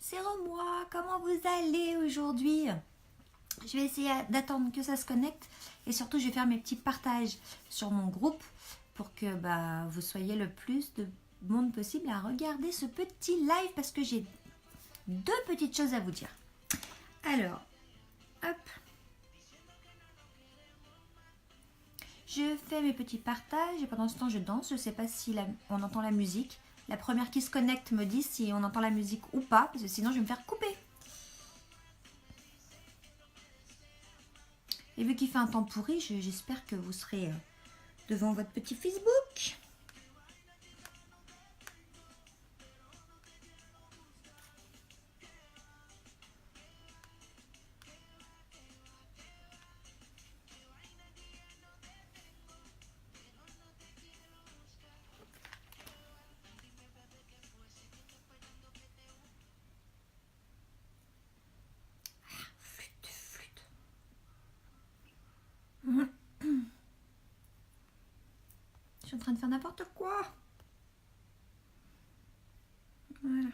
c'est moi, comment vous allez aujourd'hui? Je vais essayer d'attendre que ça se connecte et surtout je vais faire mes petits partages sur mon groupe pour que vous soyez le plus de monde possible à regarder ce petit live parce que j'ai deux petites choses à vous dire. Alors, hop. Je fais mes petits partages et pendant ce temps je danse. Je ne sais pas si on entend la musique. La première qui se connecte me dit si on entend la musique ou pas, parce que sinon je vais me faire couper. Et vu qu'il fait un temps pourri, j'espère que vous serez devant votre petit Facebook. Je suis en train de faire n'importe quoi. Voilà.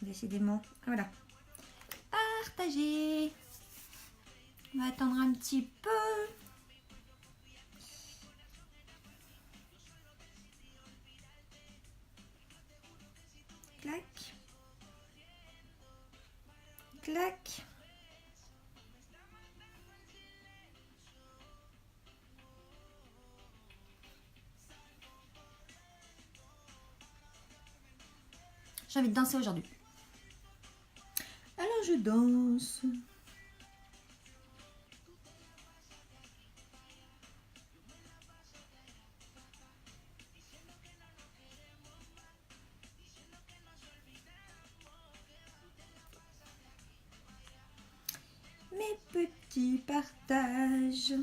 Décidément. Voilà. Partager. On va attendre un petit peu. Clac. Clac. J'ai envie de danser aujourd'hui. Alors je danse. Mes petits partages.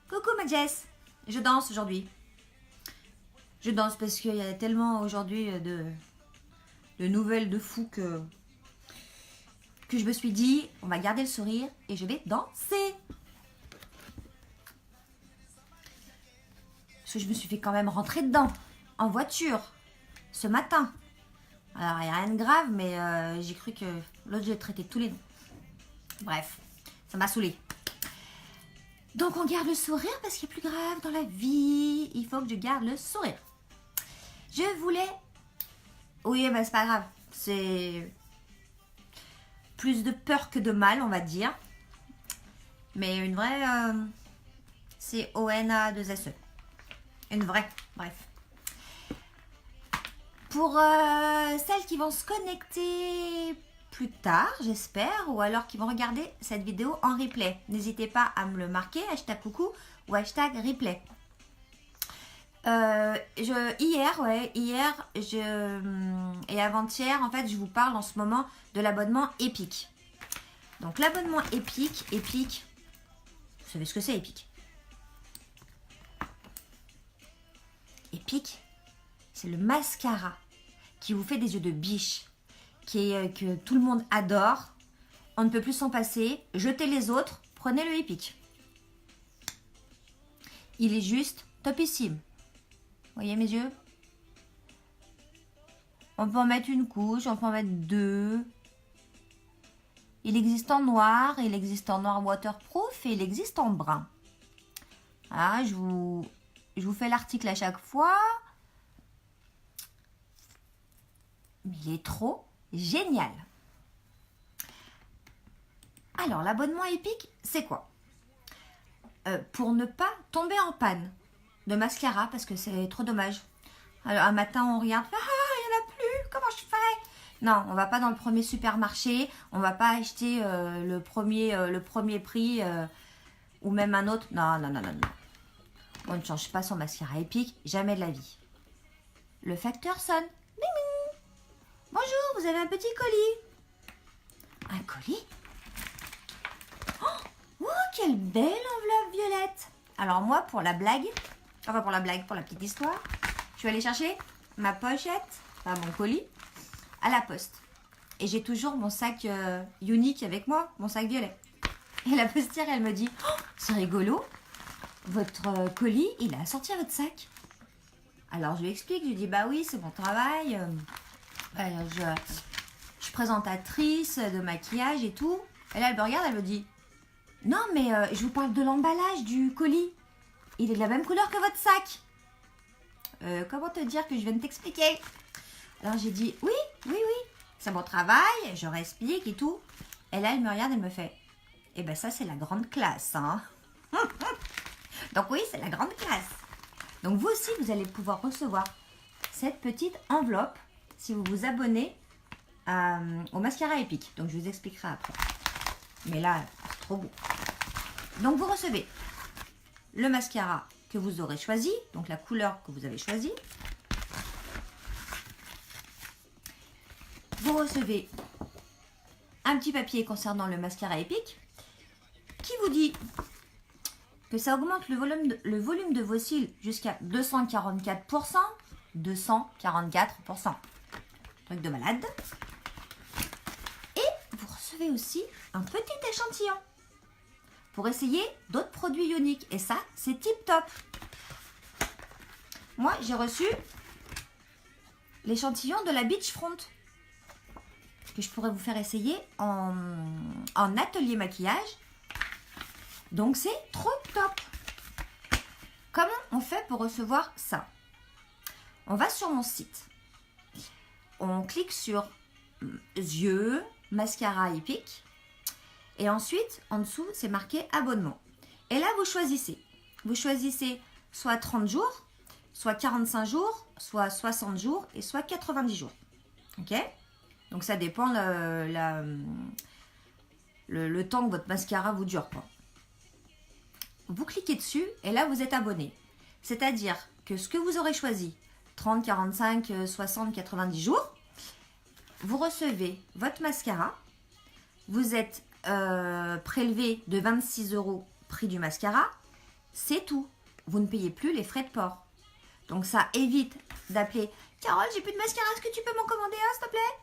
Coucou ma Jess, je danse aujourd'hui. Je danse parce qu'il y a tellement aujourd'hui de nouvelles de fous que je me suis dit, on va garder le sourire et je vais danser. Parce que je me suis fait quand même rentrer dedans, en voiture, ce matin. Alors, il n'y a rien de grave, mais j'ai cru que l'autre, j'ai traité tous les noms. Bref, ça m'a saoulée. Donc, on garde le sourire parce qu'il y a plus grave dans la vie. Il faut que je garde le sourire. Je voulais... Oui, mais c'est pas grave. C'est plus de peur que de mal, on va dire. Mais une vraie... c'est ONA2SE. Une vraie, bref. Pour celles qui vont se connecter plus tard, j'espère, ou alors qui vont regarder cette vidéo en replay, n'hésitez pas à me le marquer, hashtag coucou ou hashtag replay. Hier et avant-hier, en fait, je vous parle en ce moment de l'abonnement Epic. Donc l'abonnement Epic, vous savez ce que c'est Epic? Epic, c'est le mascara qui vous fait des yeux de biche, que tout le monde adore. On ne peut plus s'en passer. Jetez les autres, prenez le Epic. Il est juste topissime. Vous voyez mes yeux? On peut en mettre une couche, on peut en mettre deux. Il existe en noir, il existe en noir waterproof et il existe en brun. Voilà, je vous fais l'article à chaque fois. Mais il est trop génial. Alors, l'abonnement Epic, c'est quoi? Pour ne pas tomber en panne de mascara, parce que c'est trop dommage. Alors, un matin, on regarde, il n'y en a plus, comment je fais? Non, on va pas dans le premier supermarché, on va pas acheter le premier prix ou même un autre. Non. On ne change pas son mascara Epic, jamais de la vie. Le facteur sonne. Ding ding. Bonjour, vous avez un petit colis. Un colis? Oh, quelle belle enveloppe violette. Alors moi, pour la petite histoire, je vais aller chercher ma pochette, enfin mon colis. à la poste. Et j'ai toujours mon sac unique avec moi, mon sac violet. Et la postière, elle me dit, oh, c'est rigolo, votre colis, il a sorti votre sac. Alors je lui explique, je lui dis, bah oui, c'est mon travail. Je suis présentatrice de maquillage et tout. Et là, elle me regarde, elle me dit, non, mais je vous parle de l'emballage du colis. Il est de la même couleur que votre sac. Comment te dire que je viens de t'expliquer? Alors j'ai dit, oui, c'est mon travail, je explique et tout. Et là, elle me regarde, elle me fait, eh ben ça, c'est la grande classe, hein. Donc oui, c'est la grande classe. Donc vous aussi, vous allez pouvoir recevoir cette petite enveloppe si vous vous abonnez au mascara épique. Donc je vous expliquerai après. Mais là, c'est trop beau. Donc vous recevez le mascara que vous aurez choisi, donc la couleur que vous avez choisie. Vous recevez un petit papier concernant le mascara épique qui vous dit que ça augmente le volume de vos cils jusqu'à 244%. 244%. Truc de malade. Et vous recevez aussi un petit échantillon pour essayer d'autres produits uniques. Et ça, c'est tip top. Moi, j'ai reçu l'échantillon de la Beachfront que je pourrais vous faire essayer en atelier maquillage. Donc, c'est trop top. Comment on fait pour recevoir ça? On va sur mon site. On clique sur yeux, mascara épique. Et ensuite, en dessous, c'est marqué abonnement. Et là, vous choisissez. Vous choisissez soit 30 jours, soit 45 jours, soit 60 jours et soit 90 jours. Ok? Donc, ça dépend le temps que votre mascara vous dure, quoi. Vous cliquez dessus et là, vous êtes abonné. C'est-à-dire que ce que vous aurez choisi, 30, 45, 60, 90 jours, vous recevez votre mascara. Vous êtes prélevé de 26 € prix du mascara. C'est tout. Vous ne payez plus les frais de port. Donc ça évite d'appeler « Carole, j'ai plus de mascara, est-ce que tu peux m'en commander un, s'il te plaît ?»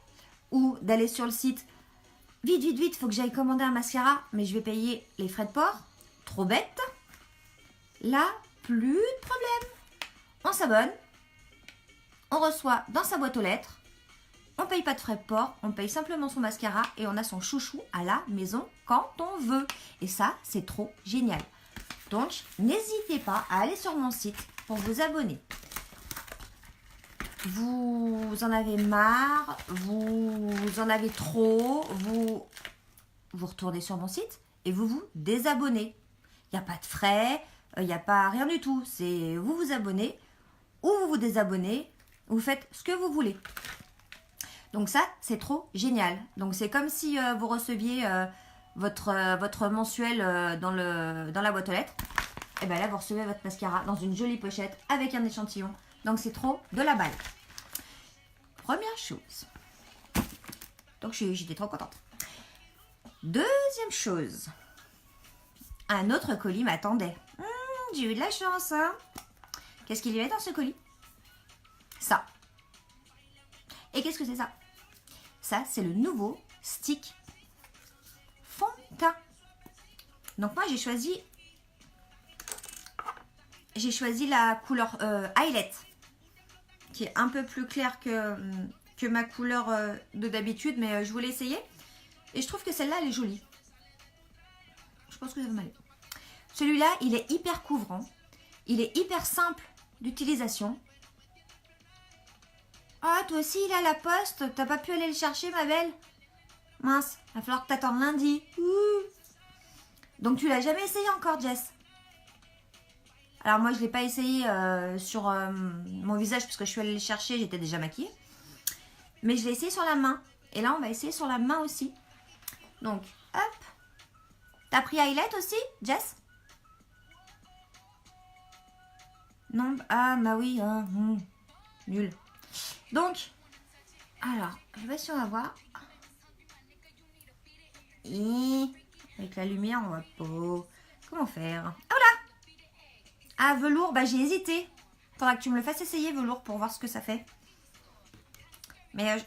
Ou d'aller sur le site « Vite, vite, vite, faut que j'aille commander un mascara, mais je vais payer les frais de port. » Trop bête. Là, plus de problème. On s'abonne. On reçoit dans sa boîte aux lettres. On ne paye pas de frais de port. On paye simplement son mascara et on a son chouchou à la maison quand on veut. Et ça, c'est trop génial. Donc, n'hésitez pas à aller sur mon site pour vous abonner. Vous en avez marre, vous en avez trop, vous retournez sur mon site et vous vous désabonnez. Il n'y a pas de frais, il n'y a pas rien du tout. C'est vous vous abonnez ou vous vous désabonnez, vous faites ce que vous voulez. Donc ça, c'est trop génial. Donc c'est comme si vous receviez votre mensuel dans la boîte aux lettres. Et bien là, vous recevez votre mascara dans une jolie pochette avec un échantillon. Donc c'est trop de la balle. Première chose. Donc j'étais trop contente. Deuxième chose. Un autre colis m'attendait. J'ai eu de la chance, hein. Qu'est-ce qu'il y avait dans ce colis? Ça. Et qu'est-ce que c'est ça? Ça, c'est le nouveau stick fond de teint. Donc moi, j'ai choisi la couleur Highlight, qui est un peu plus claire que ma couleur de d'habitude, mais je voulais essayer. Et je trouve que celle-là, elle est jolie. Je pense que ça va m'aller. Celui-là, il est hyper couvrant. Il est hyper simple d'utilisation. Ah, toi aussi, il est à la poste. T'as pas pu aller le chercher, ma belle? Mince, va falloir que t'attendes lundi. Donc, tu l'as jamais essayé encore, Jess? Alors, moi, je l'ai pas essayé sur mon visage parce que je suis allée le chercher. J'étais déjà maquillée. Mais je l'ai essayé sur la main. Et là, on va essayer sur la main aussi. Donc, hop. T'as pris Highlight aussi, Jess? Non, ah, bah oui, nul. Donc, alors, je sais pas si on va voir. Et avec la lumière, on va pas. Comment faire? Ah, voilà! Ah, velours, bah j'ai hésité. Faudra que tu me le fasses essayer, velours, pour voir ce que ça fait. Mais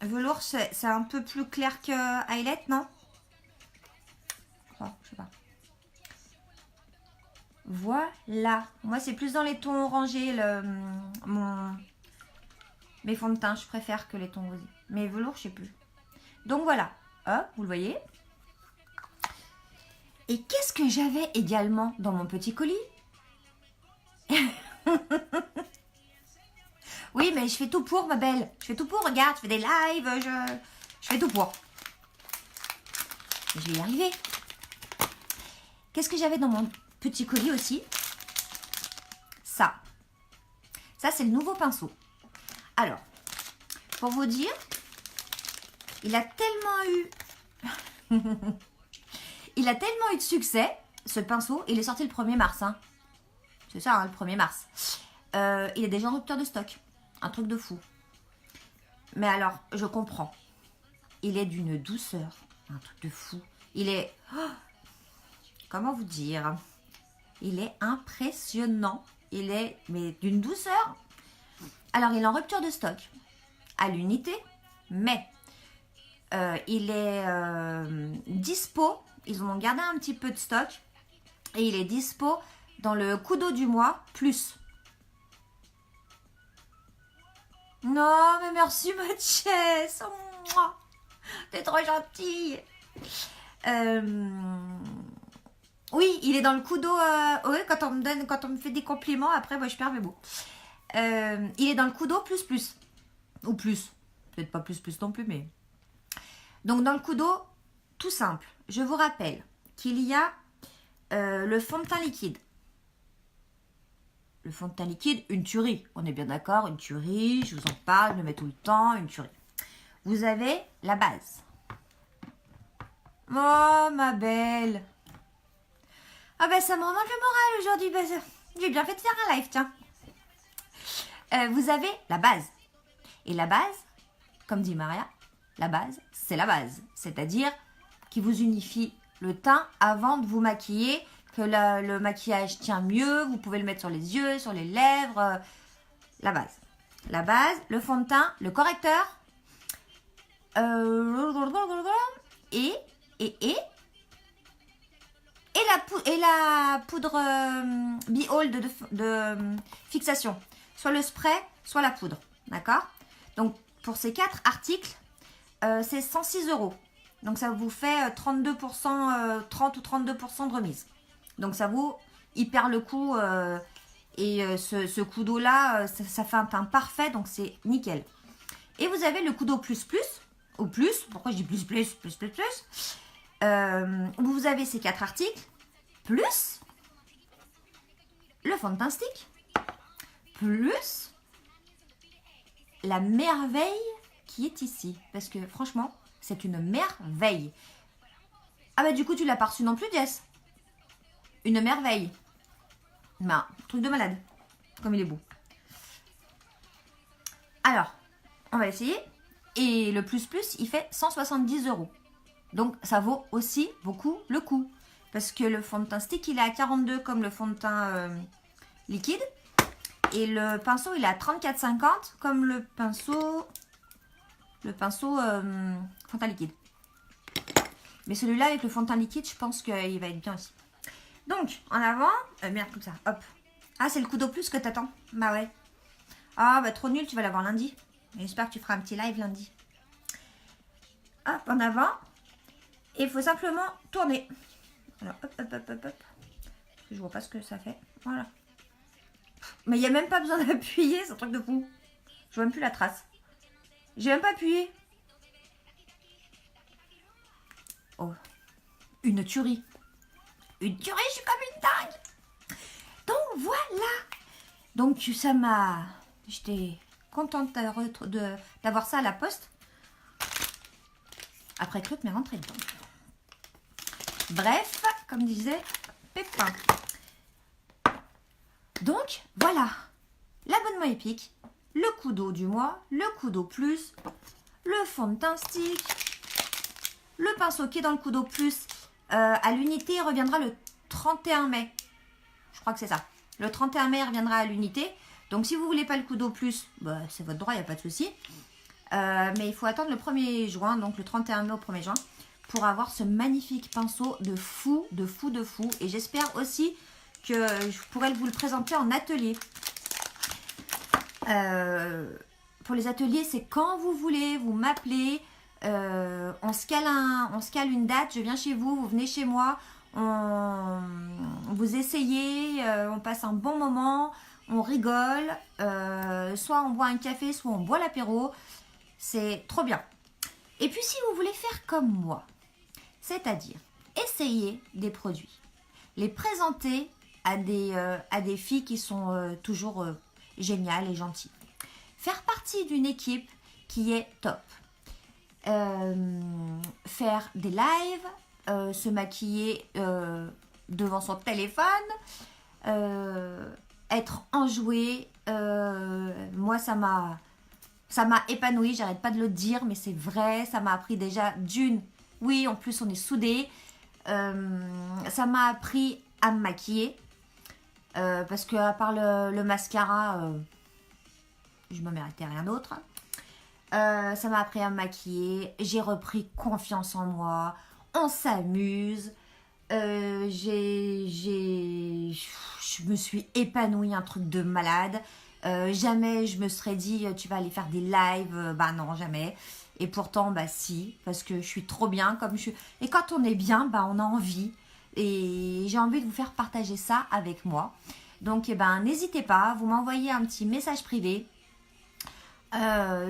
Velours, c'est un peu plus clair que Highlight, non? Oh, je sais pas. Voilà. Moi, c'est plus dans les tons orangés, mes fonds de teint. Je préfère que les tons rosés. Mais velours, je sais plus. Donc voilà. Hop, vous le voyez. Et qu'est-ce que j'avais également dans mon petit colis? Oui, mais je fais tout pour, ma belle. Je fais tout pour, regarde, je fais des lives, je fais tout pour. Je vais y arriver. Qu'est-ce que j'avais dans mon petit colis aussi? Ça. Ça, c'est le nouveau pinceau. Alors, pour vous dire, il a tellement eu... il a tellement eu de succès, ce pinceau. Il est sorti le 1er mars. Hein. C'est ça, hein, le 1er mars. Il est déjà en rupture de stock. Un truc de fou. Mais alors, je comprends. Il est d'une douceur. Un truc de fou. Il est... Oh, comment vous dire? Il est impressionnant. Il est... mais d'une douceur. Alors, il est en rupture de stock. À l'unité. Mais... il est dispo. Ils ont gardé un petit peu de stock. Et il est dispo dans le coup d'eau du mois plus. Non, mais merci Mathias. Oh, t'es trop gentille. Oui, il est dans le coup d'eau. Oui, quand on me fait des compliments, après, moi, je perds mes mots. Il est dans le coup d'eau plus plus. Ou plus. Peut-être pas plus plus non plus, mais... Donc, dans le coup d'eau, tout simple. Je vous rappelle qu'il y a le fond de teint liquide. Le fond de teint liquide, une tuerie. On est bien d'accord, une tuerie. Je vous en parle, je le mets tout le temps, une tuerie. Vous avez la base. Oh, ma belle. Ah ben, ça me remonte le moral aujourd'hui. Ben, j'ai bien fait de faire un live, tiens. Vous avez la base. Et la base, comme dit Maria, la base, c'est la base. C'est-à-dire qui vous unifie le teint avant de vous maquiller, que le maquillage tient mieux, vous pouvez le mettre sur les yeux, sur les lèvres, la base. La base, le fond de teint, le correcteur, et la poudre Be-Hold de fixation. Soit le spray, soit la poudre. D'accord? Donc, pour ces 4 articles, c'est 106 €. Donc, ça vous fait 32%, 30 ou 32% de remise. Donc, ça vaut hyper le coup. Ce coup d'eau là, ça fait un teint parfait. Donc, c'est nickel. Et vous avez le coup d'eau plus plus. Ou plus. Pourquoi je dis plus plus plus plus plus? Vous avez ces 4 articles. Plus le fond de teint stick. Plus la merveille qui est ici. Parce que franchement, c'est une merveille. Ah bah du coup, tu l'as pas reçu non plus, Jess. Une merveille. Ben, truc de malade. Comme il est beau. Alors, on va essayer. Et le plus plus, il fait 170 €. Donc, ça vaut aussi beaucoup le coup. Parce que le fond de teint stick, il est à 42 comme le fond de teint liquide. Et le pinceau, il est à 34,50 comme le pinceau fond de teint liquide. Mais celui-là, avec le fond de teint liquide, je pense qu'il va être bien aussi. Donc, en avant. Merde, comme ça. Hop. Ah, c'est le coup d'eau plus que t'attends. Bah ouais. Ah, bah trop nul, tu vas l'avoir lundi. J'espère que tu feras un petit live lundi. Hop, en avant. Et il faut simplement tourner. Alors, hop, hop, hop, hop, hop. Je vois pas ce que ça fait. Voilà. Mais il n'y a même pas besoin d'appuyer, c'est un truc de fou. Je vois même plus la trace. J'ai même pas appuyé. Oh. Une tuerie. Une tuerie, je suis comme une dingue. Donc voilà. Donc ça m'a... J'étais contente d'avoir ça à la poste. Après Claude m'est rentré dedans. Bref, comme disait Pépin. Donc voilà. L'abonnement épique. Le coup d'eau du mois. Le coup d'eau plus. Le fond de teint stick. Le pinceau qui est dans le coup d'eau plus. À l'unité, il reviendra le 31 mai. Je crois que c'est ça. Le 31 mai, il reviendra à l'unité. Donc, si vous voulez pas le coup d'eau plus, bah, c'est votre droit, il n'y a pas de souci. Mais il faut attendre le 1er juin, donc le 31 mai au 1er juin, pour avoir ce magnifique pinceau de fou, de fou, de fou. Et j'espère aussi que je pourrai vous le présenter en atelier. Pour les ateliers, c'est quand vous voulez, vous m'appelez, on se cale une date, je viens chez vous, vous venez chez moi, vous essayez, on passe un bon moment, on rigole, soit on boit un café, soit on boit l'apéro, c'est trop bien. Et puis si vous voulez faire comme moi, c'est-à-dire essayer des produits, les présenter à des filles qui sont toujours géniales et gentilles. Faire partie d'une équipe qui est top. Faire des lives, se maquiller devant son téléphone, être enjouée. Moi, ça m'a épanouie, j'arrête pas de le dire, mais c'est vrai, ça m'a appris déjà oui, en plus on est soudés. Ça m'a appris à me maquiller, parce que à part le mascara, je me méritais rien d'autre. Ça m'a appris à me maquiller. J'ai repris confiance en moi. On s'amuse. Je me suis épanouie, un truc de malade. Jamais je me serais dit tu vas aller faire des lives. Bah non, jamais. Et pourtant, bah si, parce que je suis trop bien comme je suis. Et quand on est bien, bah on a envie. Et j'ai envie de vous faire partager ça avec moi. Donc, eh ben, n'hésitez pas, vous m'envoyez un petit message privé.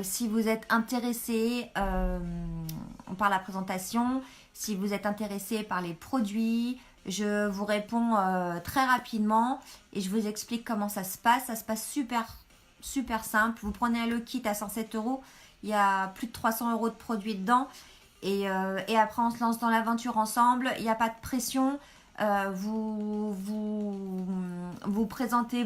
Si vous êtes intéressé par la présentation, si vous êtes intéressé par les produits, je vous réponds très rapidement et je vous explique comment ça se passe. Ça se passe super simple. Vous prenez le kit à 107 €, il y a plus de 300 € de produits dedans et après on se lance dans l'aventure ensemble. Il n'y a pas de pression. Vous présentez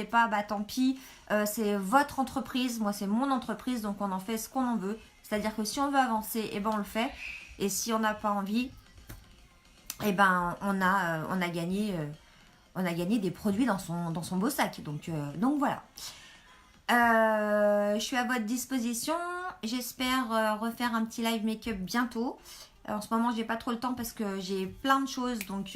pas, bah tant pis, c'est votre entreprise, moi c'est mon entreprise, donc on en fait ce qu'on en veut, c'est-à-dire que si on veut avancer, et ben on le fait, et si on n'a pas envie, et ben on a gagné des produits dans son beau sac, donc voilà. Je suis à votre disposition, j'espère refaire un petit live make-up bientôt. En ce moment, j'ai pas trop le temps parce que j'ai plein de choses, donc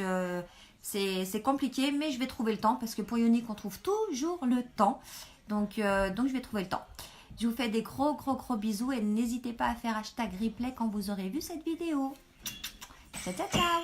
c'est compliqué, mais je vais trouver le temps parce que pour Unique, on trouve toujours le temps. Donc je vais trouver le temps. Je vous fais des gros bisous et n'hésitez pas à faire #replay quand vous aurez vu cette vidéo. Ciao, ciao, ciao.